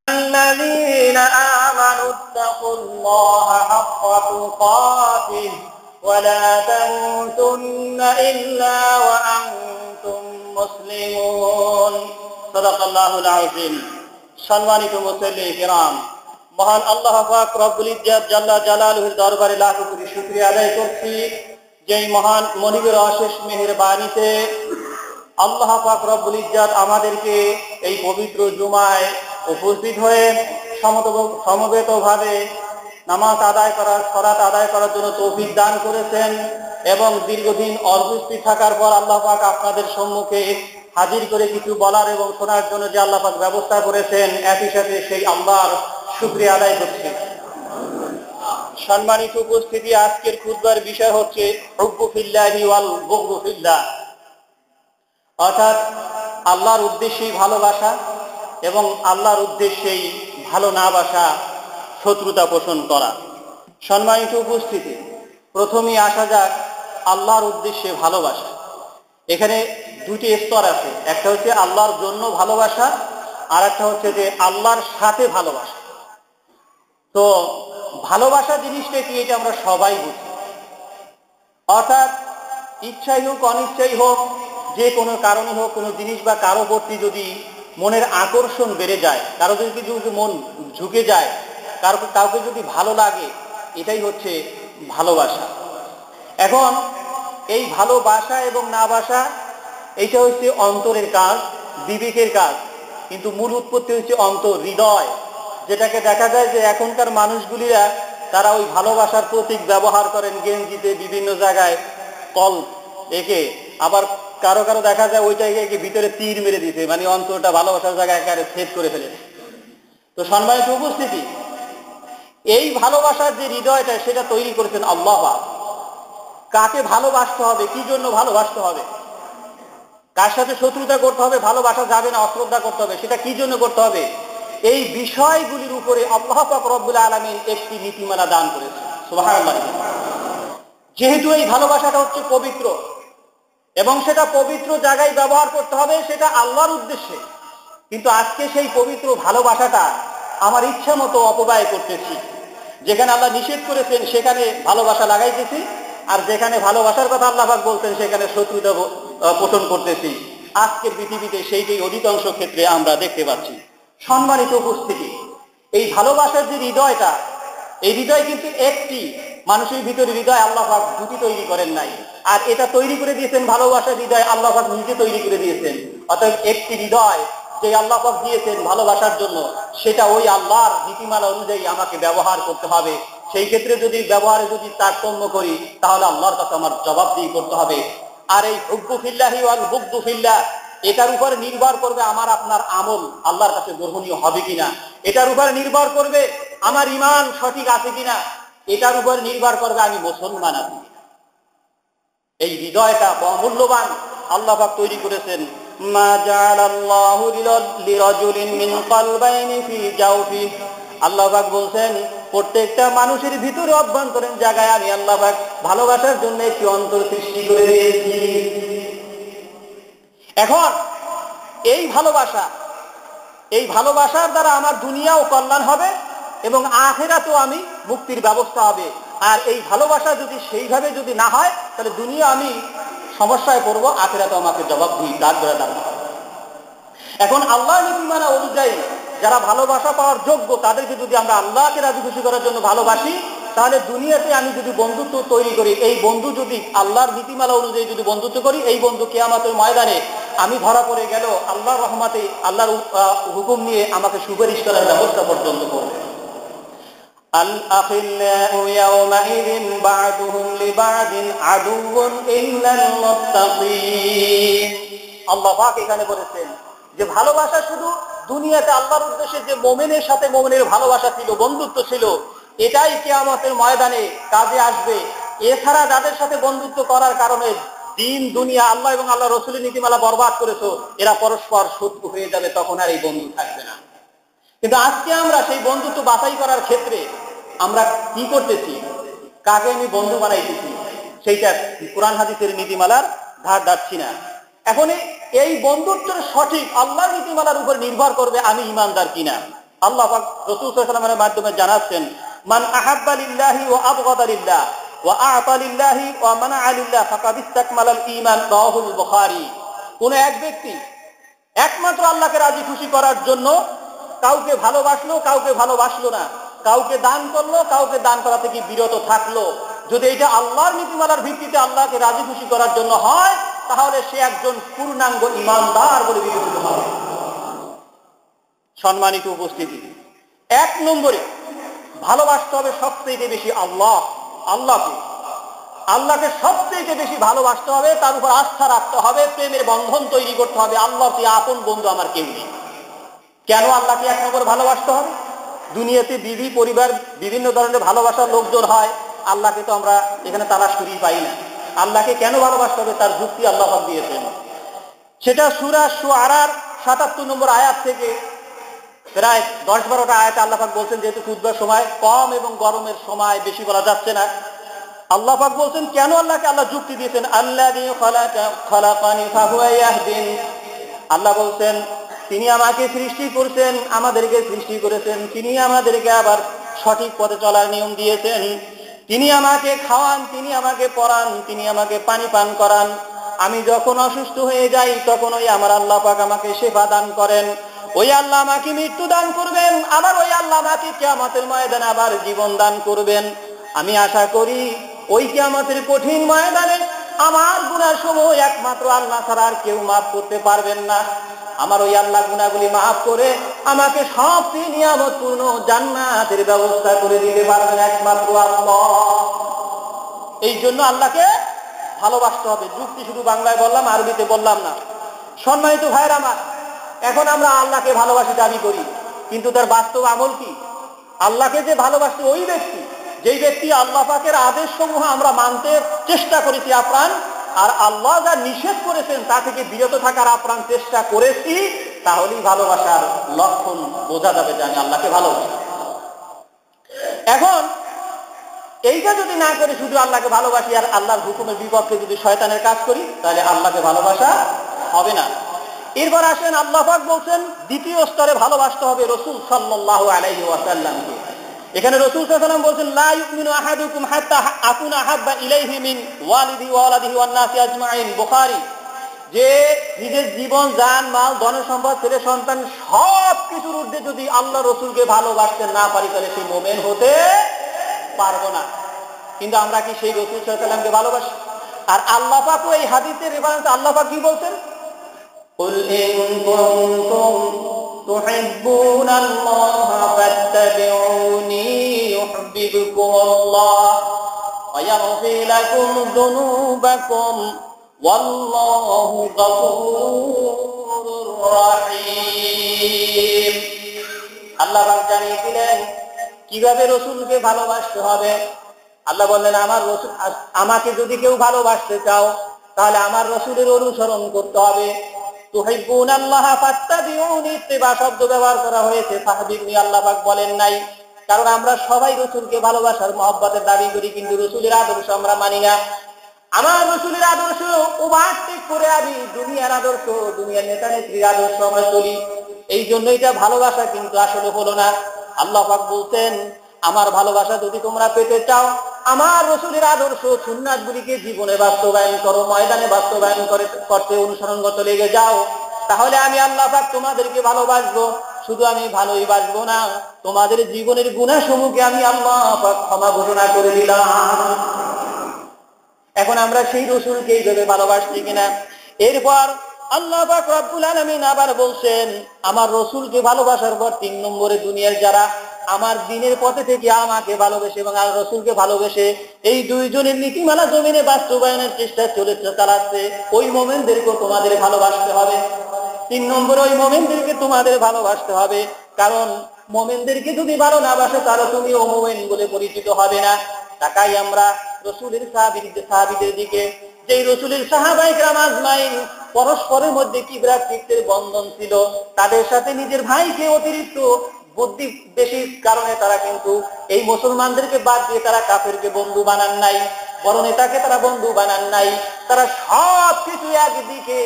الذين آمنوا اتقوا الله حق تقاته ولا تموتن إلا وأنتم مسلمون صدق الله العظيم সম্মানিত মুসল্লি কিরাম, মহান আল্লাহ পাক রব্বুল ইজ্জত জাল্লা জালালুহুর দরবারে লাখ কোটি শুকরিয়া আদায় করছি, যেই মহান মনিবের অশেষ মেহেরবানিতে আল্লাহ পাক রব্বুল ইজ্জত আমাদেরকে এই পবিত্র জুমায় উপস্থিত হয়ে সমবেতভাবে নামাজ আদায় করার, সালাত আদায় করার জন্য তৌফিক দান করেছেন। এবং দীর্ঘদিন অনুপস্থিত থাকার পর আল্লাহ পাক আপনাদের সম্মুখে হাজির করে কিছু বলার এবং শোনার জন্য যে আল্লাহ পাক ব্যবস্থা করেছেন, একই সাথে সেই আল্লাহর শুকরিয়া আদায় করছি। সম্মানিত উপস্থিতি, আজকের খুতবার বিষয় হচ্ছে হুব্বু ফিল্লাহি ওয়াল বুগদু ফিল্লাহ, অর্থাৎ আল্লাহর উদ্দেশ্যেই ভালোবাসা এবং আল্লাহর উদ্দেশ্যেই ভালো না বাসা, শত্রুতা পোষণ করা। সম্মানিত উপস্থিতি, প্রথমেই আসা যাক আল্লাহর উদ্দেশ্যে ভালোবাসা। এখানে দুটি স্তর আছে, একটা হচ্ছে আল্লাহর জন্য ভালোবাসা, আর একটা হচ্ছে যে আল্লাহর সাথে ভালোবাসা। তো ভালোবাসা জিনিসটা কি, এটা আমরা সবাই বুঝি। অর্থাৎ ইচ্ছাই হোক অনিচ্ছাই হোক, যে কোনো কারণে হোক, কোনো জিনিস বা কারো প্রতি যদি মনের আকর্ষণ বেড়ে যায়, কারো যদি মন ঝুঁকে যায়, কাউকে যদি ভালো লাগে, এটাই হচ্ছে ভালোবাসা। এখন এই ভালোবাসা এবং না বাসা, এইটা হচ্ছে অন্তরের কাজ, বিবেকের কাজ, কিন্তু মূল উৎপত্তি হচ্ছে অন্তর, হৃদয়। যেটাকে দেখা যায় যে এখনকার মানুষগুলিরা তারা ওই ভালোবাসার প্রতীক ব্যবহার করেন, গেঞ্জিতে বিভিন্ন জায়গায় কল এঁকে, আবার কারো কারো দেখা যায় ওইটাকে ভিতরে তীর মেরে দিতে, মানে অন্তরটা ভালোবাসার জায়গায় একেবারে ছেদ করে ফেলেছে। তো সম্মানিত উপস্থিতি, এই ভালোবাসার যে হৃদয়টা, সেটা তৈরি করেছেন আল্লাহ পাক। কাকে ভালোবাসতে হবে, কি জন্য ভালোবাসতে হবে, কার সাথে শত্রুতা করতে হবে, ভালোবাসা যাবে না, অশ্রদ্ধা করতে হবে, সেটা কি জন্য করতে হবে, এই বিষয়গুলির উপরে আল্লাহ পাক রব্বুল আলামিন একটি নীতিমালা দান করেছেন। সুবহানাল্লাহ। যেহেতু এই ভালোবাসাটা হচ্ছে পবিত্র এবং সেটা পবিত্র জায়গায় ব্যবহার করতে হবে, সেটা আল্লাহর উদ্দেশ্যে, কিন্তু আজকে সেই পবিত্র ভালোবাসাটা আমার ইচ্ছা মতো অপব্যয় করতেছি। যেখানে আল্লাহ নিষেধ করেছেন সেখানে ভালোবাসা লাগাইতেছি, আর যেখানে ভালোবাসার কথা আল্লাহ পাক বলতেন সেখানে শত্রুতা পোষণ করতেছি। আজকের পৃথিবীতে সেইটাই অধিকাংশ ক্ষেত্রে আমরা দেখতে পাচ্ছি। সম্মানিত উপস্থিতি, এই ভালোবাসার যে হৃদয়টা, এই হৃদয় কিন্তু একটি, মানুষের ভিতরে হৃদয় আল্লাহ পাক দুটি তৈরি করেন নাই, আর এটা তৈরি করে দিয়েছেন ভালোবাসার হৃদয় আল্লাহ পাক নিজে তৈরি করে দিয়েছেন। অর্থাৎ একটি হৃদয় যে আল্লাহ পাক দিয়েছেন ভালোবাসার জন্য, সেটা ওই আল্লাহর নীতিমালা অনুযায়ী আমাকে ব্যবহার করতে হবে। সেই ক্ষেত্রে যদি ব্যবহারে যদি তারতম্য করি, তাহলে আল্লাহর কাছে আমার জবাবদিহি করতে হবে। আর এই হুব্বু ফিল্লাহি ওয়াল বুগদু ফিল্লাহ, এটার উপরে নির্ভর করবে আমার আপনার আমল আল্লাহর কাছে গ্রহণীয় হবে কিনা, এটার উপরে নির্ভর করবে আমার ঈমান সঠিক আছে কিনা, এটার উপর নির্ভর করবে আমি মুসলমান আছি। এই হৃদয়টা মূল্যবান, আল্লাহ পাক তৈরি করেছেন। মা জাআলাল্লাহু লিরাজুলিন মিন কলবাইনি ফি জাওফি, আল্লাহ পাক বলছেন প্রত্যেকটা মানুষের ভিতরে অভ্যন্তরীণ জায়গায় আমি আল্লাহ পাক ভালোবাসার জন্য একটি অন্তর সৃষ্টি করে দিয়েছি। এখন এই ভালোবাসার দ্বারা আমার দুনিয়াও কল্যাণ হবে এবং আখিরাতেও আমি মুক্তির ব্যবস্থা হবে। আর এই ভালোবাসা যদি সেইভাবে যদি না হয়, তাহলে দুনিয়া আমি সমস্যায় পড়বো, আখিরাতেও আমাকে জবাবদিহি দাঁড় করে দাঁড়াতে হবে। এখন আল্লাহ নীতিমালা অনুযায়ী যারা ভালোবাসা পাওয়ার যোগ্য, তাদেরকে যদি আমরা আল্লাহকে রাজি খুশি করার জন্য ভালোবাসি, তাহলে দুনিয়াতে আমি যদি বন্ধুত্ব তৈরি করি, এই বন্ধু যদি আল্লাহর নীতিমালা অনুযায়ী যদি বন্ধুত্ব করি, এই বন্ধু কিয়ামতের ময়দানে আমি ধরা পড়ে গেল আল্লাহর রহমতে, আল্লাহর হুকুম নিয়ে আমাকে সুপারিশ করার ব্যবস্থা পর্যন্ত করবে। الأخلاء يومئذ بعضهم لبعض عدو إلا المتقين। আল্লাহ পাক এখানে বলেছেন যে ভালোবাসা শুধু দুনিয়াতে আল্লাহর উদ্দেশ্যে যে মুমিনের সাথে মুমিনের ভালোবাসা ছিল, বন্ধুত্ব ছিল, এটাই কিয়ামতের ময়দানে কাজে আসবে। এছাড়া যাদের সাথে বন্ধুত্ব করার কারণে দিন দুনিয়া আল্লাহ এবং আল্লাহ রসুলের নীতিমালা বরবাদ করেছো, এরা পরস্পর শত্রু হয়ে যাবে, তখন আর এই বন্ধু থাকবে না। কিন্তু আজকে আমরা সেই বন্ধুত্ব বাছাই করার ক্ষেত্রে আমরা কি করতেছি, কাকে আমি বন্ধু বানাইতেছি, সেইটা কোরআন হাদিসের নীতিমালার ধার ধারছি না। এখন এই বন্ধুত্বের সঠিক আল্লাহর নীতিমালার উপর নির্ভর করবে আমি ইমানদার কিনা। আল্লাহ পাক রাসূল সাল্লাল্লাহু আলাইহি ওয়াসাল্লামের মাধ্যমে জানাচ্ছেন, মান আহাব্বা লিল্লাহি ওয়া আবগাদা লিল্লাহ ওয়া আ'তা লিল্লাহি ওয়া মানা'a লিল্লাহ ফাকাদ ইসতাকমালাল ঈমান, রাওয়াহুল বুখারী। কোন এক ব্যক্তি একমাত্র আল্লাহকে রাজি খুশি করার জন্য কাউকে ভালোবাসলো, কাউকে ভালোবাসলো না, কাউকে দান করলো, কাউকে দান করা থেকে বিরত থাকলো, যদি এটা আল্লাহর নীতিমালার ভিত্তিতে আল্লাহকে রাজি খুশি করার জন্য হয়, তাহলে সে একজন পূর্ণাঙ্গ ঈমানদার বলে বিবেচিত হবে। সম্মানিত উপস্থিতি, এক নম্বরে ভালোবাসতে হবে সবচেয়ে বেশি আল্লাহকে সবচেয়ে বেশি ভালোবাসতে হবে, তার উপর আস্থা রাখতে হবে, প্রেমের বন্ধন তৈরি করতে হবে। আল্লাহর চেয়ে আপন বন্ধু আমার কেউ নেই। কেন আল্লাহকে এক নম্বরে ভালোবাসতে হবে? দুনিয়াতে বিবি পরিবার বিভিন্ন ধরনের ভালোবাসার লোকজন হয়, আল্লাহকে তো আমরা এখানে তালাশ করেই পাই না। আল্লাহকে কেন ভালোবাসতে হবে তার যুক্তি আল্লাহ পাক দিয়েছেন। সেটা সূরা শুআরার ৭৭ নম্বর আয়াত থেকে প্রায় ১০-১২টা আয়াতে আল্লাহ পাক বলছেন, যেহেতু খুতবার সময় কম এবং গরমের সময় বেশি বলা যাচ্ছে না, আল্লাহ পাক বলছেন কেন আল্লাহকে আল্লাহ যুক্তি দিয়েছেন। আল্লাযী খালাকানি ফাহুয়া ইয়াহদিন, আল্লাহ বলছেন তিনি আমাকে সৃষ্টি করেছেন, আমাদেরকে সৃষ্টি করেছেন, তিনি আমাদেরকে আবার সঠিক পথে চলার নিয়ম দিয়েছেন, তিনি আমাকে খাওয়ান, তিনি আমাকে পরান, তিনি আমাকে পানি পান করান, আমি যখন অসুস্থ হয়ে যাই তখন ওই আমার আল্লাহ পাক আমাকে সেবা দান করেন, ওই আল্লাহ আমাকে মৃত্যু দান করবেন, আবার ওই আল্লাহ আমাকে কিয়ামতের ময়দানে আবার জীবন দান করবেন। আমি আশা করি ওই কিয়ামতের কঠিন ময়দানে আমার গুনাহসমূহ একমাত্র আল্লাহ ছাড়া আর কেউ মাফ করতে পারবেন না। আমার ওই আল্লাহ গুনাহগুলি মাফ করে আমাকে সবচেয়ে নিয়ামতপূর্ণ জান্নাতের ব্যবস্থা করে দিতে পারবেন একমাত্র আল্লাহ। এই জন্য আল্লাহকে ভালোবাসতে হবে। যুক্তি শুধু বাংলায় বললাম, আরবিতে বললাম না। সম্মানিত ভাইরা আমার, এখন আমরা আল্লাহকে ভালোবাসি দাবি করি, কিন্তু তার বাস্তব আমল কি? আল্লাহকে যে ভালোবাসতে ওই ব্যক্তি, যেই ব্যক্তি আল্লাহ পাকের আদেশ সমূহ আমরা মানতে চেষ্টা করেছি আপ্রাণ, আর আল্লাহ যা নিষেধ করেছেন তা থেকে বিরত থাকার আপ্রাণ চেষ্টা করেছি, তাহলেই ভালোবাসার লক্ষণ বোঝা যাবে যে আমি আল্লাহকে ভালোবাসি। এখন এইটা যদি না করে শুধু আল্লাহকে ভালোবাসি আর আল্লাহর হুকুমের বিপক্ষে যদি শয়তানের কাজ করি, তাহলে আল্লাহকে ভালোবাসা হবে না। এরপর আসেন আল্লাহ পাক বলছেন দ্বিতীয় স্তরে ভালোবাসতে হবে রাসূল সাল্লাল্লাহু আলাইহি ওয়াসাল্লামকে। এখানে রাসূল সাল্লাল্লাহু আলাইহি ওয়াসাল্লাম বলছেন, লা ইউমিনু আহাদুকুম হাত্তা আকুনা আহাব্বা ইলাইহি মিন ওয়ালিদি ওয়া ওয়ালাদিহি ওয়ান নাসি আজমাইন, বুখারী। যে নিজের জীবন, জান, মাল, ধন সম্পদ, ছেলে সন্তান সব কিছুর ঊর্ধ্বে যদি আল্লাহ রাসূলকে ভালোবাসতে না পারি, তাহলে সে মুমিন হতে পারবো না। কিন্তু আমরা কি সেই রাসূল সাল্লাল্লাহু আলাইহি ওয়াসাল্লামকে ভালোবাসি? আর আল্লাহ পাক এই হাদিসের রেফারেন্সে আল্লাহ পাক কি বলছেন? قل إن كنتم تحبون الله فاتبعوني يحببكم الله ويغفر لكم ذنوبكم والله غفور رحيم। আল্লাহ পাক জানিয়ে দিলেন কিভাবে রাসূলকে ভালোবাসতে হবে। আল্লাহ বললেন, আমার রাসূল, আমাকে যদি কেউ ভালোবাসতে চাও তাহলে আমার রাসূলের অনুসরণ করতে হবে। তুহিব্বুনাল্লাহ ফাত্তাবিউনি, ইত্তিবা শব্দ ব্যবহার করা হয়েছে, ফাহবিবনি আল্লাহ পাক বলেন নাই। কারণ আমরা সবাই রাসূলকে ভালোবাসার মহব্বতের দাবি করি, কিন্তু রাসূলের আদর্শ আমরা মানি না। আমার রাসূলের আদর্শ ওভারটেক করে আমি দুনিয়ার আদর্শ, দুনিয়ার নেতা নেত্রীর আদর্শ আমরা চলি। এই জন্য এটা ভালোবাসা কিন্তু আসলে হলো না। আল্লাহ পাক বলতেন, আমার ভালোবাসা যদি তোমরা পেতে চাও, আমার রাসূলের আদর্শ সুন্নাতগুলিকে জীবনে বাস্তবায়ন করো, ময়দানে বাস্তবায়ন করতে অনুসরণ করতে লেগে যাও, তাহলে আমি আল্লাহ পাক তোমাদেরকে ভালোবাসবো। শুধু আমি ভালোই বাসবো না, তোমাদের জীবনের গুনাহসমূহকে আমি আল্লাহ পাক ক্ষমা ঘোষণা করে দিলাম। এখন আমরা সেই রাসূলকে এইভাবে ভালোবাসছি কিনা? এরপর আল্লাহ পাক রব্বুল আলামিন আবার বলছেন, আমার রাসূলকে ভালোবাসার পর 3 নম্বরে দুনিয়ার যারা আমার দ্বীনের পথে থেকে আমাকে ভালোবেসে এবং আর রাসূলকে ভালোবেসে এই দুইজনের নীতিমালা জমিনে বাস্তবায়নের চেষ্টা চালাচ্ছে, ওই মুমিনদেরকে তোমাদের ভালোবাসতে হবে। 3 নম্বরে ওই মুমিনদেরকে তোমাদের ভালোবাসতে হবে, কারণ মুমিনদেরকে যদি ভালো না বাসো তাহলে তুমি ও মুমিন বলে পরিচিত হবে না। তাকাই আমরা রাসূলের সাহাবীদের দিকে, যেই রাসূলের সাহাবায়ে কেরাম আজমাইন পরস্পরের মধ্যে কি ভ্রাতৃত্বের বন্ধন ছিল, তাদের সাথে নিজের ভাইকে অতিরিক্ত বুদ্ধি বেশির কারণে তারা কিন্তু এই মুসলমানদেরকে বাদ দিয়ে তারা কাফেরকে বন্ধু বানান নাই। বড় নেতাকে তারা বন্ধু বানান নাই, তারা সব কিছু একদিকে,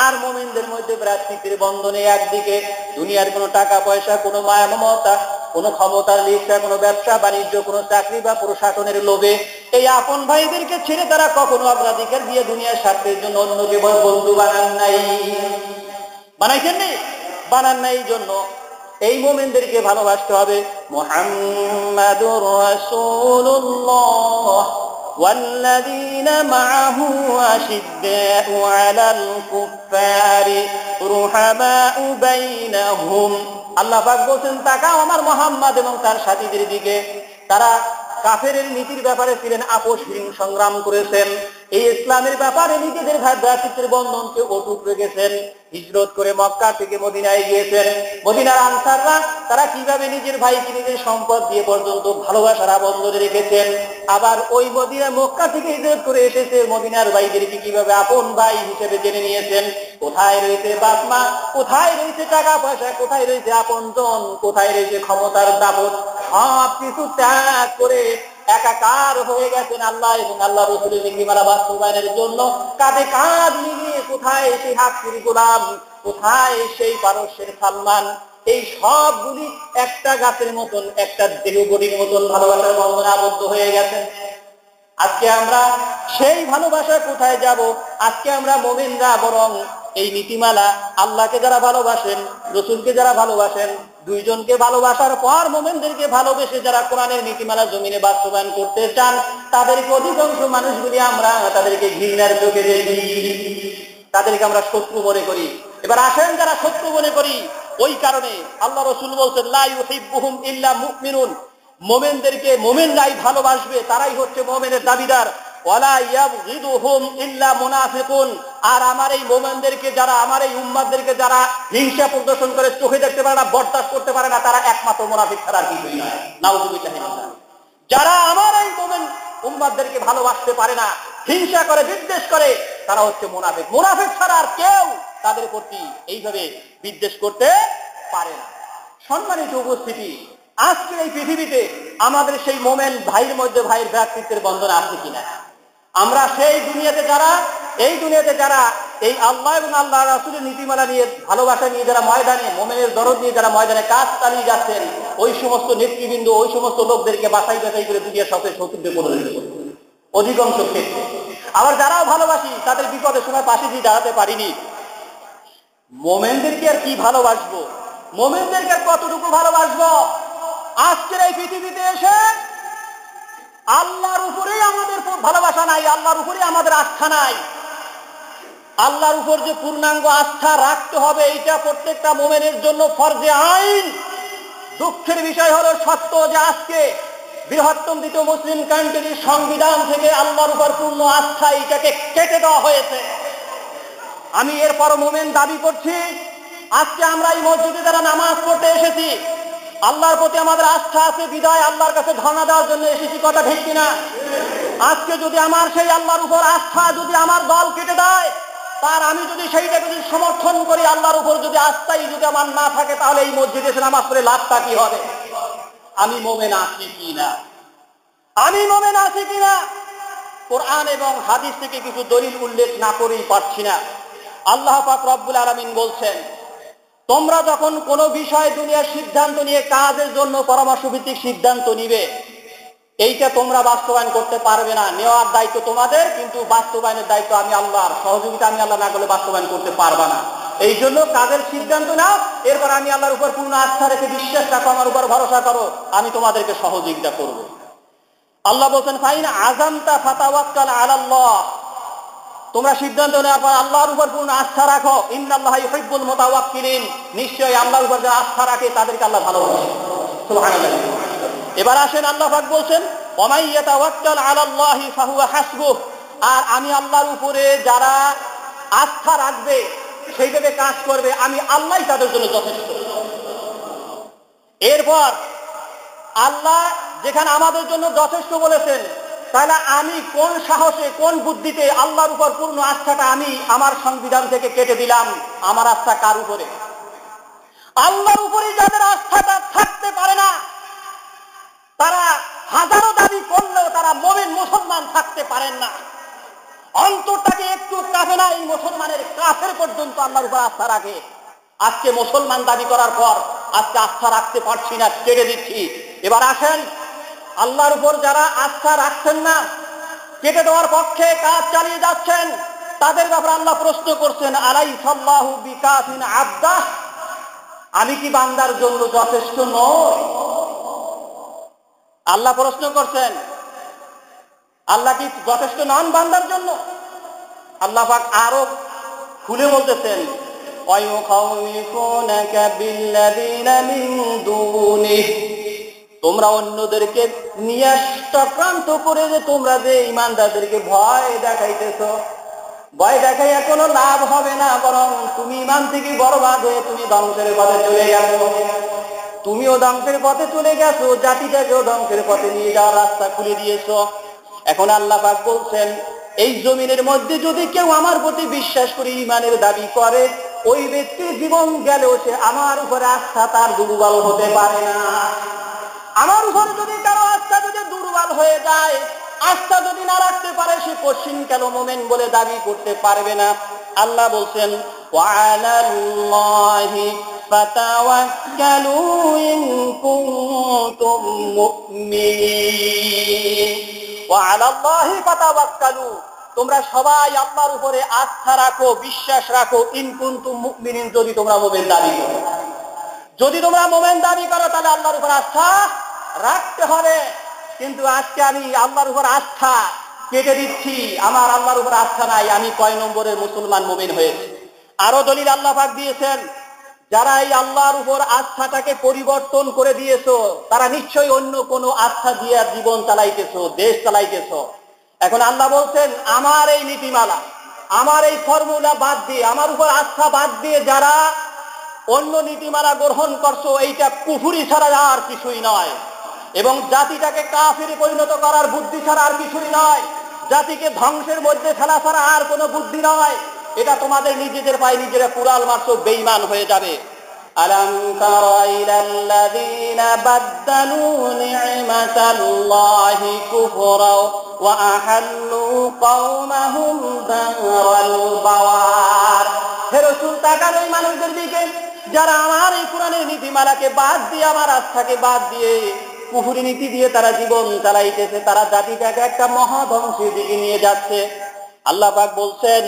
আর মুমিনদের মধ্যে ভ্রাতৃত্বের বন্ধনে একদিকে। দুনিয়ার কোনো টাকা পয়সা, কোনো মায়া মমতা, কোনো ক্ষমতার লিপ্সা, কোনো ব্যবসা বাণিজ্য, কোনো চাকরি বা প্রশাসনের লোভে এই আপন ভাইদেরকে ছেড়ে তারা কখনো অগ্রাধিকার দিয়ে দুনিয়ার স্বার্থের জন্য অন্যকে বন্ধু বানান নাই। বানাইছেন নি? বানান নাই। জন্য এই মুমিনদেরকে ভালোবাসতে হবে। মুহাম্মাদুর রাসূলুল্লাহ ওয়াল্লাযীনা মাআহু আশিদ্দাউ আলাল কুফফারি রুহামাউ বাইনাহুম। আল্লাহ পাক বলেন, তাকাও আমার মুহাম্মদ এবং তার সাথীদের দিকে। তারা কাফেরের নীতির ব্যাপারে ছিলেন আপোষহীন, সংগ্রাম করেছেন। এই ইসলামের ব্যাপারে নিজেদের ভ্রাতৃত্বের বন্ধনকে অটুট রেখেছেন। হিজরত করে মক্কা থেকে মদিনায় গিয়েছেন। মদিনার আনসাররা তারা কিভাবে নিজের ভাইকে নিজের সম্পদ দিয়ে পর্যন্ত ভালোবাসার বন্ধনে রেখেছেন, আবার ওই মদিনা মক্কা থেকে হিজরত করে এসেছে মদিনার ভাইদেরকে কিভাবে আপন ভাই হিসেবে জেনে নিয়েছেন। কোথায় রয়েছে বাপ মা, কোথায় রয়েছে টাকা পয়সা, কোথায় রয়েছে আপনজন, কোথায় রয়েছে ক্ষমতার দাপট, সব কিছু ত্যাগ করে একাকার হয়ে গেছেন আল্লাহ এবং আল্লাহ রাসূলের নীতিমালা বাস্তবায়নের জন্য। কাঁধে কাঁধ মিলিয়ে কোথায় সেই হাতপুরি গোলাম, কোথায় সেই পারস্যের সালমান, এই সবগুলি একটা গাছের মতন, একটা দেহগড়ির মতন ভালোবাসার বন্ধনে আবদ্ধ হয়ে গেছেন। আজকে আমরা সেই ভালোবাসা কোথায় যাব? আজকে আমরা মুমিনরা বরং এই নীতিমালা, আল্লাহকে যারা ভালোবাসেন, রাসূলকে যারা ভালোবাসেন, দুইজনকে ভালোবাসার পর মুমিনদেরকে ভালোবেসে যারা কোরআনের নীতিমালা জমিনে বাস্তবায়ন করতে চান, তাদেরকে অধিকাংশ মানুষগুলি আমরা তাদেরকে ঘৃণার চোখে দেখি, তাদেরকে আমরা শত্রু মনে করি। এবার আসেন, যারা শত্রু মনে করি, ওই কারণে আল্লাহ রাসূল বলছেন, লা ইউহিব্বুহুম ইল্লা মুমিনুন, মুমিনদেরকে মুমিনরাই ভালোবাসবে, তারাই হচ্ছে মুমিনের দাবিদার। ওয়ালা ইয়াবগিদুহুম ইল্লা মুনাফিকুন, আর আমার এই মুমিনদেরকে যারা, আমার এই উম্মতদেরকে যারা হিংসা প্রদর্শন করে, চোখে দেখতে পারে না, বরদাস্ত করতে পারে না, তারা একমাত্র মুনাফিক ছাড়া আর কিছুই নয়। নাউযুবিল্লাহি মিনাশ যালিক। যারা আমার এই মুমিন উম্মতদেরকে ভালোবাসতে পারে না, হিংসা করে, বিদ্বেষ করে, তারা হচ্ছে মুনাফিক। মুনাফিক ছাড়া আর কেউ তাদের প্রতি এইভাবে বিদ্বেষ করতে পারে না। সম্মানিত উপস্থিতি, আজকে এই পৃথিবীতে আমাদের সেই মোমেন ভাইয়ের মধ্যে ভাইয়ের ভ্রাতৃত্বের বন্ধন আছে কিনা? আমরা সেই দুনিয়াতে যারা, এই দুনিয়াতে যারা এই আল্লাহ এবং আল্লাহ রাসূলের নীতিমালা নিয়ে, ভালোবাসা নিয়ে যারা ময়দানে, মোমেনের দরদ নিয়ে যারা ময়দানে কাজ চালিয়ে যাচ্ছেন, ওই সমস্ত নেতৃবৃন্দ, ওই সমস্ত লোকদেরকে বাছাই বাছাই করে দুনিয়ার সবচেয়ে শত্রুদের পরিণত করে অধিকাংশ ক্ষেত্রে। আবার যারাও ভালোবাসি, তাদের বিপদের সময় পাশে দিয়ে দাঁড়াতে পারিনি। মোমেনদেরকে আর কি ভালোবাসবো? মোমেনদেরকে আর কতটুকু ভালোবাসবো? আজকের এই পৃথিবীতে এসে আল্লাহর উপরেই আমাদের ভালোবাসা নাই, আল্লাহর উপরেই আমাদের আস্থা নাই। আল্লাহর উপর যে পূর্ণাঙ্গ আস্থা রাখতে হবে, এইটা প্রত্যেকটা মুমিনের জন্য ফরজে আইন। দুঃখের বিষয় হলো সত্য যে আজকে বৃহত্তম দ্বিতীয় মুসলিম কান্ট্রির সংবিধান থেকে আল্লাহর উপর পূর্ণ আস্থা এটাকে কেটে দেওয়া হয়েছে। আমি এরপর মুমিন দাবি করছি, আজকে আমরা এই মসজিদে যারা নামাজ পড়তে এসেছি, আল্লাহর প্রতি আমাদের আস্থা আছে বিদায় আল্লাহর কাছে ধর্ণা দেওয়ার জন্য এসেছি, কথা ঠিক কিনা? আজকে যদি আমার সেই আল্লাহর উপর আস্থা যদি আমার দল কেটে দেয়, তার আমি যদি সেইটাকে যদি সমর্থন করি, আল্লাহর উপর যদি আস্থাই যদি আমার না থাকে, তাহলে এই মসজিদে এসে নামাজ পড়ে লাভটা কি হবে? আমি মুমিন আছি কিনা? আমি মুমিন আছি কিনা? কোরআন এবং হাদিস থেকে কিছু দলিল উল্লেখ না করেই পারছি না। আল্লাহ পাক রব্বুল আলামিন বলছেন, তোমরা যখন কোনো বিষয় দুনিয়ার সিদ্ধান্ত নিয়ে কাজের জন্য পরামর্শ ভিত্তিক সিদ্ধান্ত নিবে, এইটা তোমরা বাস্তবায়ন করতে পারবে না। নেওয়ার দায়িত্ব তোমাদের, কিন্তু বাস্তবায়নের দায়িত্ব আমি আল্লাহর। সহযোগিতা আমি আল্লাহ না করলে বাস্তবায়ন করতে পারবা না। এই জন্য কাজের সিদ্ধান্ত নাও, এরপর আমি আল্লাহর উপর পূর্ণ আস্থা রেখে বিশ্বাস রাখো, আমার উপর ভরসা করো, আমি তোমাদেরকে সহযোগিতা করব। আল্লাহ বলছেন, ফাইন আযামতা ফাতাওয়াক্কাল আলাল্লাহ, তোমরা সিদ্ধান্ত নেওয়ার পর আল্লাহর উপর পূর্ণ আস্থা রাখো। ইন্নাল্লাহা ইউহিব্বুল মুতাওয়াক্কিলিন, নিশ্চয়ই আল্লাহর উপর যারা আস্থা রাখে তাদেরকে আল্লাহ ভালোবাসেন। সুবহানাল্লাহ। এবার আসেন, আল্লাহ পাক বলছেন, ওয়া মান ইয়াতাওয়াক্কাল আলাল্লাহি ফাহুয়া হাসবুহ, আর আমি আল্লাহর উপরে যারা আস্থা রাখবে, সেইভাবে কাজ করবে, আমি আল্লাহই তাদের জন্য যথেষ্ট। এরপর আল্লাহ যেখানে আমাদের জন্য যথেষ্ট বলেছেন, তাহলে আমি কোন সাহসে, কোন বুদ্ধিতে আল্লাহর উপর পূর্ণ আস্থাটা আমি আমার সংবিধান থেকে কেটে দিলাম? আমার আস্থা কার উপরে? আল্লাহর উপরে যাদের আস্থাটা থাকতে পারে না, তারা হাজারো দাবি করলেও তারা মুমিন মুসলমান থাকতে পারে পারেন না, অন্তরটাকে একটু কাঁপে না এই মুসলমানের, কাফের পর্যন্ত আল্লাহর উপর আস্থা রাখে। আজকে মুসলমান দাবি করার পর আজকে আস্থা রাখতে পারছি না, কেটে দিচ্ছি। এবার আসেন, আল্লাহর উপর যারা আস্থা রাখছেন না, কেটে দেওয়ার পক্ষে কাজ চালিয়ে যাচ্ছেন, তাদের ব্যাপারে আল্লাহ প্রশ্ন করছেন, আলাইসাল্লাহু বিকাফিন আবদাহ, আমি কি বান্দার জন্য যথেষ্ট নই? আল্লাহ প্রশ্ন করছেন, আল্লাহ কি যথেষ্ট নন বান্দার জন্য? আল্লাহ পাক আরো খুলে বলতেছেন, ওয়ায়ুখাউফুনাকা বিল্লাযীনা মিন দুনিহি, তোমরা অন্যদেরকে নিয়ে চক্রান্ত করে যে তোমরা যে ঈমানদারদেরকে ভয় দেখাইতেছো, ভয় দেখাইয়া কোনো লাভ হবে না, বরং তুমি ঈমান থেকে বরবাদ হয়ে তুমি ধ্বংসের পথে চলে গেছো। তুমিও ধ্বংসের পথে চলে গেছো, জাতিটাকেও ধ্বংসের পথে নিয়ে যাওয়ার রাস্তা খুলে দিয়েছো। এখন আল্লাহ পাক বলছেন, এই জমিনের মধ্যে যদি কেউ আমার প্রতি বিশ্বাস করে ঈমানের দাবি করে, ওই ব্যক্তির জীবন গেলেও সে আমার উপরে আস্থা তার দুর্বল হতে পারে না। আমার উপরে যদি কারো আস্থা যদি দুর্বল হয়ে যায়, আস্থা যদি না রাখতে পারে, সে পশ্চিমকাল মুমিন বলে দাবি করতে পারবে না। আল্লাহ বলছেন, ওয়ালাল্লাহি ফাতাওয়াক্কালু ইন কুনতুম মুমিনিন, ওয়ালাল্লাহি ফাতাওয়াক্কালু, তোমরা সবাই আল্লাহর উপরে আস্থা রাখো, বিশ্বাস রাখো, ইন কুনতুম মুমিনিন, যদি তোমরা মুমিন দাবি করো। যদি তোমরা মুমিন দাবি করো তাহলে আল্লাহর উপর আস্থা রাখতে হবে। কিন্তু আজকে আমি আল্লাহর উপর আস্থা কেটে দিচ্ছি, আমার আল্লাহর উপর আস্থা নাই, আমি কয় নম্বরের মুসলমান মুমিন হয়েছি? আরো দলিল আল্লাহ পাক দিয়েছেন, যারা এই আল্লাহর উপর আস্থাটাকে পরিবর্তন করে দিয়েছো, তারা নিশ্চয়ই অন্য কোনো আস্থা দিয়ে জীবন চালাইতেছো, দেশ চালাইতেছো। এখন আল্লাহ বলছেন, আমার এই নীতিমালা, আমার এই ফর্মুলা বাদ দিয়ে, আমার উপর আস্থা বাদ দিয়ে যারা অন্য নীতিমালা গ্রহণ করছো, এইটা কুফরি ছাড়া আর কিছুই নয়, এবং জাতিটাকে কাফিরে পরিণত করার বুদ্ধি ছাড়া আর কিছুই নয়, জাতিকে ধ্বংসের মধ্যে ফেলা ছাড়া আর কোনো বুদ্ধি নয়। এটা তোমাদের নিজেদের পায়ে নিজেরা কুড়াল মারছো, বেঈমান হয়ে যাবে। আলাম তারা ইলাল্লাযীনা বাদদালু নি'মাতাল্লাহি কুফরা ওয়া আহাল্লু কওমাহুম দারাল বাওয়ার, হে রাসূল তাকান ওই মানুষদের দিকে যারা আমার এই কোরআনের নীতিমালাকে বাদ দিয়ে, আমার আস্থাকে বাদ দিয়ে, কুফরি নীতি দিয়ে তারা জীবন চালাইতেছে, তারা জাতিটাকে একটা মহাধ্বংসের দিকে নিয়ে যাচ্ছে। আল্লাহ পাক বলছেন,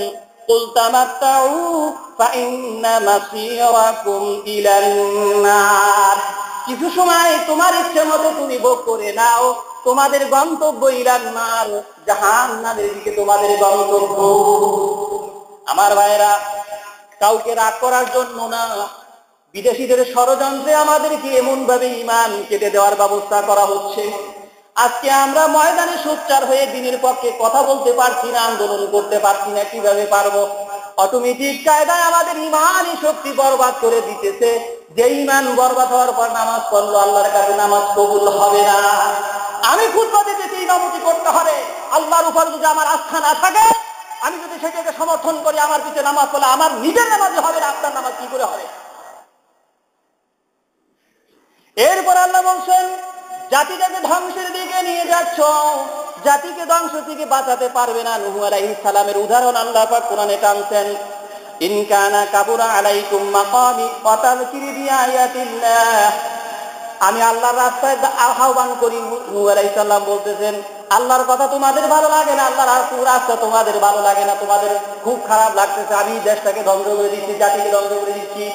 কুল তামাত্তাউ ফাইন্না মাসীরাকুম ইলান নার, কিছু সময় তোমার ইচ্ছে মতো তুমি ভোগ করে নাও, তোমাদের গন্তব্য ইলান নার, জাহান্নামের দিকে তোমাদের গন্তব্য। আমার ভাইরা, কাউকে রাগ করার জন্য না, বিদেশিদের ষড়যন্ত্রে আমাদেরকে এমন ভাবে ঈমান কেটে দেওয়ার ব্যবস্থা করা হচ্ছে। আজকে আমরা ময়দানে সোচ্চার হয়ে দিনের পক্ষে কথা বলতে পারছি না, আন্দোলন করতে পারছি না। কিভাবে পারবো? অটোমেটিক কায়দায় আমাদের ঈমানই শক্তি বরবাদ করে দিতেছে। যে ঈমান বরবাদ হওয়ার পর নামাজ পড়লো, আল্লাহর কাছে নামাজ কবুল হবে না। আমি খুতবা দিতেছি, ইমামতি করতে হবে, আল্লাহর উপর যদি আমার আস্থা না থাকে, আমি যদি সেটাকে সমর্থন করি, আমার পিছনে নামাজ পড়লে আমার নিজের নামাজই হবে না, আপনার নামাজ কি করে হবে? এরপর আল্লাহ বলছেন, জাতিটাকে ধ্বংসের দিকে নিয়ে যাচ্ছ, জাতিকে ধ্বংস থেকে বাঁচাতে পারবে না। নূহ আলাইহিস সালামের উদাহরণ আল্লাহ পাক কোরআনে টানছেন, ইন কানা কাবুরা আলাইকুম মাকামি ওয়া তাযকিরি বিআয়াতিল্লাহ, আমি আল্লাহর রাস্তায় আহ্বান করি। নূহ আলাইহিস সালাম বলতেছেন, আল্লাহর কথা তোমাদের ভালো লাগে না, আল্লাহর রাস্তা তোমাদের ভালো লাগে না, তোমাদের খুব খারাপ লাগতেছে, আমি দেশটাকে ধ্বংস করে দিচ্ছি, জাতিকে ধ্বংস করে দিচ্ছি।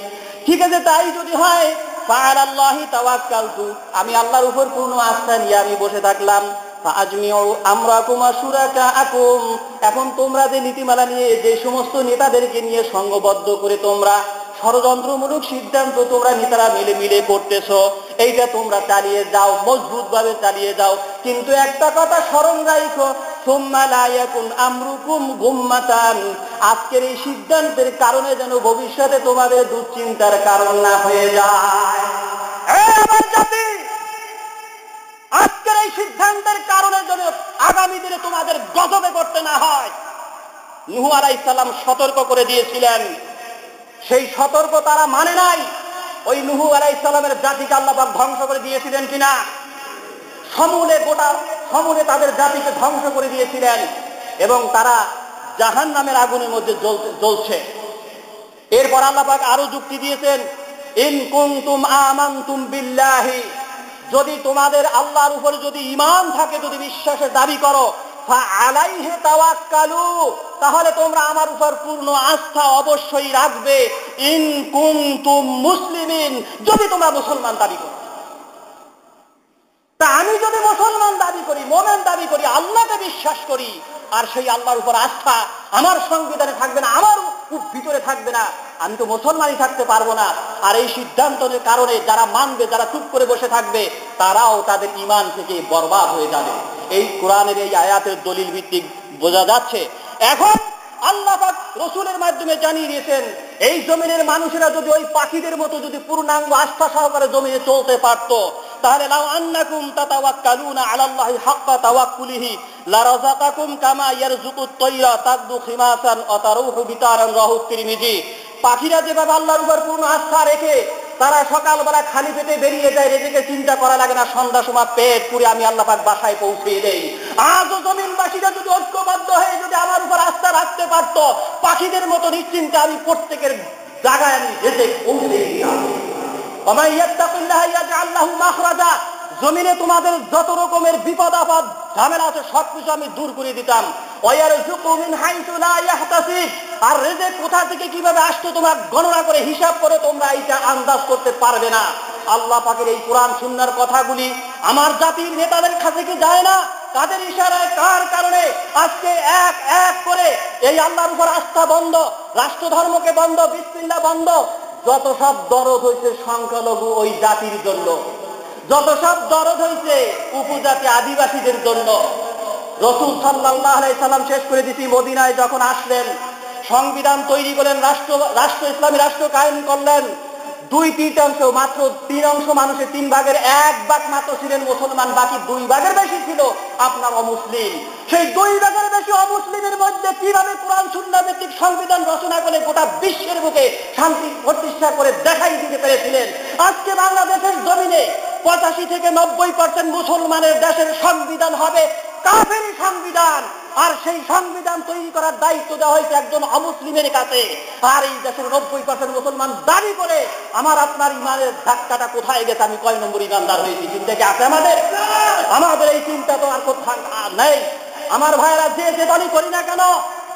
ঠিক আছে, তাই যদি হয়, ফাআলাল্লাহি তাওয়াক্কালতু, আমি আল্লাহর উপর পূর্ণ আস্থা নিয়ে আমি বসে থাকলাম। ফাআজমিউ আমরাকুম ওয়া শুরাকাআকুম, এখন তোমরা যে নীতিমালা নিয়ে, যে সমস্ত নেতাদেরকে নিয়ে সংঘবদ্ধ করে তোমরা ষড়যন্ত্রমূলক সিদ্ধান্ত তোমরা নেতারা মিলে মিলে করতেছো, এইটা তোমরা চালিয়ে যাও, মজবুত ভাবে চালিয়ে যাও। কিন্তু একটা কথা স্মরণ রাখো, সুম্মা লা ইয়াকুন আমরুকুম গুম্মাতান, আজকের এই সিদ্ধান্তের কারণে যেন ভবিষ্যতে তোমাদের দুশ্চিন্তার কারণ না হয়ে যায়। আমার জাতি, আজকের এই সিদ্ধান্তের কারণে যেন আগামী দিনে তোমাদের গজবে করতে না হয়। নূহ আলাইহিস সালাম সতর্ক করে দিয়েছিলেন, সেই সতর্ক তারা মানে নাই। ওই নূহ আলাইহিস সালামের জাতিকে আল্লাহ পাক ধ্বংস করে দিয়েছিলেন কিনা? সমূলে তাদের জাতিকে ধ্বংস করে দিয়েছিলেন। এবং তারা জাহান্নামের আগুনের মধ্যে জ্বলছে। এরপর আল্লাহ পাক আরো যুক্তি দিয়েছেন, ইন কুনতুম আমানতুম বিল্লাহি, যদি তোমাদের আল্লাহর উপরে যদি ঈমান থাকে, যদি বিশ্বাসের দাবি করো, ফাআলাইহি তাওয়াক্কালু, তাহলে তোমরা আমার উপর পূর্ণ আস্থা অবশ্যই রাখবে। ইন কুনতুম মুসলিমিন, যদি তোমরা মুসলমান দাবি করো। তা আমি যদি মুসলমান দাবি করি, মুমিন দাবি করি, আল্লাহকে বিশ্বাস করি, আর সেই আল্লাহর উপর আস্থা আমার সংবিধানে থাকবে না, আমার ভিতরে থাকবে না, আমি তো মুসলমানই থাকতে পারবো না। আর এই সিদ্ধান্তের কারণে যারা মানবে, যারা চুপ করে বসে থাকবে, তারাও তাদের ঈমান থেকে বরবাদ হয়ে যাবে। এই কোরআনের এই আয়াতের দলিল ভিত্তিক বোঝা যাচ্ছে। এখন আল্লাহ পাক রাসূলের মাধ্যমে জানিয়ে দিয়েছেন, এই জমিনের মানুষেরা যদি ওই পাখিদের মতো যদি পূর্ণাঙ্গ আস্থা সহকারে জমিনে চলতে পারত, তাহলে লাউ আন্নাকুম তাতাওয়াক্কালুনা আলাল্লাহি হাক্কা তাওয়াক্কুলিহি লারাযাকাকুম কামা ইয়ারযুকুত তায়রা তাগদু খিমাসান ওয়া তারুহু বিতারান, রাহু তিরমিজি। পাখিরা যেভাবে আল্লাহর উপর পূর্ণ আস্থা রেখে তারা সকালবেলা খালি পেটে বেরিয়ে যায়, রেজেকে চিন্তা করা লাগে না, সন্ধ্যা সময় পেট পুরে আমি আল্লাহ পাক বাসায় পৌঁছিয়ে দেই। আজও জমিনবাসীরা যদি ঐক্যবদ্ধ হয়ে যদি আমার উপর আস্থা রাখতে পারত, পাখিদের মতো নিশ্চিন্তে আমি প্রত্যেকের জায়গায় আমি রেজেক পৌঁছে দিতাম। ওয়া ইয়াত্তাকিল্লাহ ইয়াজআল লাহু মাখরাজা, জমিনে তোমাদের যত রকমের বিপদ আপদ ঝামেলা আছে সবকিছু আমি দূর করে দিতাম। ওয়ারযুকু মিন হাইসু লা ইয়াহতাসিব, আর রিজিক কোথা থেকে কিভাবে আসতো তোমার গণনা করে হিসাব করে তোমরা এটা আন্দাজ করতে পারবে না। আল্লাহ পাকের এই কোরআন সুন্নাহর কথাগুলি আমার জাতির নেতাদের কাছে কি যায় না? তাদের ইশারায়, কার কারণে আজকে এক এক করে এই আল্লাহর উপর আস্থা বন্ধ, রাষ্ট্র ধর্মকে বন্ধ, বিসমিল্লাহ বন্ধ। যত সব দরদ হয়েছে সংখ্যালঘু ওই জাতির জন্য, যত সব দরদ হয়েছে উপজাতি আদিবাসীদের জন্য। রাসূল সাল্লাল্লাহু আলাইহি সাল্লাম শেষ করে দিয়েছি, মদিনায় যখন আসলেন, সংবিধান তৈরি করলেন, রাষ্ট্র ইসলামী রাষ্ট্র কায়েম করলেন। 2/3 মাত্র 3 অংশ মানুষের 3 ভাগের 1 ভাগ মাত্র ছিলেন মুসলমান, বাকি 2 ভাগের বেশি ছিল আপনার অমুসলিম। সেই 2 ভাগের বেশি অমুসলিমের মধ্যে কিভাবে কোরআন সুন্নাহ ভিত্তিক সংবিধান রচনা করে গোটা বিশ্বের বুকে শান্তি প্রতিষ্ঠা করে দেখাই দিতে পেরেছিলেন। আজকে বাংলাদেশের জমিনে 85 থেকে 90% মুসলমানের দেশের সংবিধান হবে কাফেরি সংবিধান, আর সেই সংবিধান তৈরি করার দায়িত্ব দেওয়া হয়েছে একজন অমুসলিমের কাছে। আর এই দেশের 90% মুসলমান দাবি করে আমার আপনার ইমানের ধাক্কাটা কোথায় গেছে, আমি কয় নম্বর ইমানদার হয়েছি, চিন্তা কি আছে আমাদের? আমাদের এই চিন্তা তো আর কোথাও নেই। আমার ভাইয়েরা, যে দলই করি না কেন,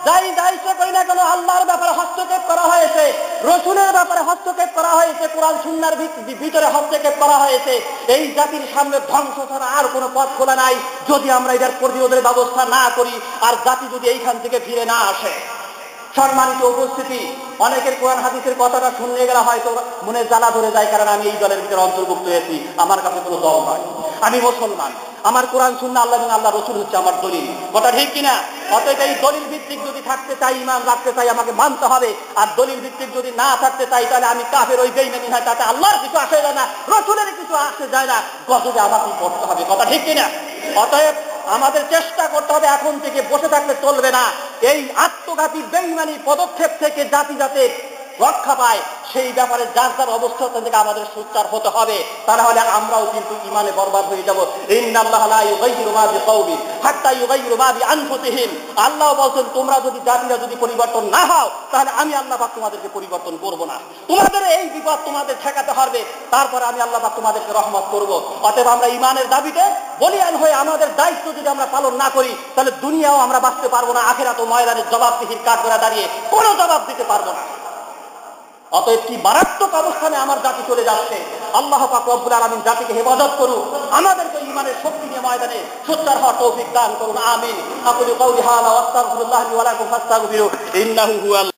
যাই দায়িত্ব করি না কেন, আল্লাহর ব্যাপারে হস্তক্ষেপ করা হয়েছে, রসুলের ব্যাপারে হস্তক্ষেপ করা হয়েছে, কোরআন সুন্নাহর ভিতরে হস্তক্ষেপ করা হয়েছে। এই জাতির সামনে ধ্বংস ছাড়া আর কোনো পথ খোলা নাই যদি আমরা এটার প্রতিরোধের ব্যবস্থা না করি, আর জাতি যদি এইখান থেকে ফিরে না আসে। সম্মানিত উপস্থিতি, অনেকের কোরআন হাদিসের কথাটা শুনলে গেলে হয়তো মনে জ্বালা ধরে যায়, কারণ আমি এই দলের ভিতরে অন্তর্ভুক্ত হয়েছি, আমার কাছে কোনো দল নয়, আমি মুসলমান, আমার কোরআন সুন্নাহ আল্লাহ এবং আল্লাহ রসুল হচ্ছে আমার দলিল। কথা ঠিক কিনা? অতএব এই দলিল ভিত্তিক যদি থাকতে চাই, ঈমান রাখতে চাই, আমাকে মানতে হবে। আর দলিল ভিত্তিক যদি না থাকতে চাই, তাহলে আমি কাফের, ওই বেঈমানি হয়, তাতে আল্লাহর কিছু আসে যায় না, রসুলের কিছু আসে যায় না, গজবে আমাকে করতে হবে। কথা ঠিক কিনা? অতএব আমাদের চেষ্টা করতে হবে, এখন থেকে বসে থাকলে চলবে না। এই আত্মঘাতী বেঈমানি পদক্ষেপ থেকে জাতি যাতে রক্ষা পায়, সেই ব্যাপারে যার যার অবস্থা থেকে আমাদের সোচ্চার হতে হবে, তাহলে আমরাও কিন্তু ঈমানে বরবাদ হয়ে যাব। ইন্নাল্লাহা লা ইউগাইয়িরু মা বিকাওমিন হাত্তা ইউগাইয়িরু মা বিআনফুসিহিম। আল্লাহ বলেন, তোমরা যদি জাতিরা যদি পরিবর্তন না হও, তাহলে আমি আল্লাহ পাক তোমাদেরকে পরিবর্তন করব না। তোমাদের এই বিপদ তোমাদের ঠেকাতে হবে, তারপরে আমি আল্লাহ পাক তোমাদেরকে রহমত করব। অতএব আমরা ঈমানের দাবিতে বলিয়ান হয়ে আমাদের দায়িত্ব যদি আমরা পালন না করি, তাহলে দুনিয়াও আমরা বাঁচতে পারবো না, আখিরাত ও ময়দানের জবাবদিহির কাঠগড়ায় দাঁড়িয়ে কোনো জবাব দিতে পারবো না। অতএব কি মারাত্মক অবস্থানে আমার জাতি চলে যাচ্ছে। আল্লাহ পাক রব্বুল আলামিন জাতিকে হেফাজত করুন, আমাদেরকে ঈমানের শক্তি নিয়ে ময়দানে সোচ্চার হওয়ার তৌফিক দান করুন। আমিন। আকুলু কাওলি হাযা ওয়া আস্তাগফিরুল্লাহ লি ওয়া লাকুম ফাস্তাগফিরু ইন্নাহু হুয়াল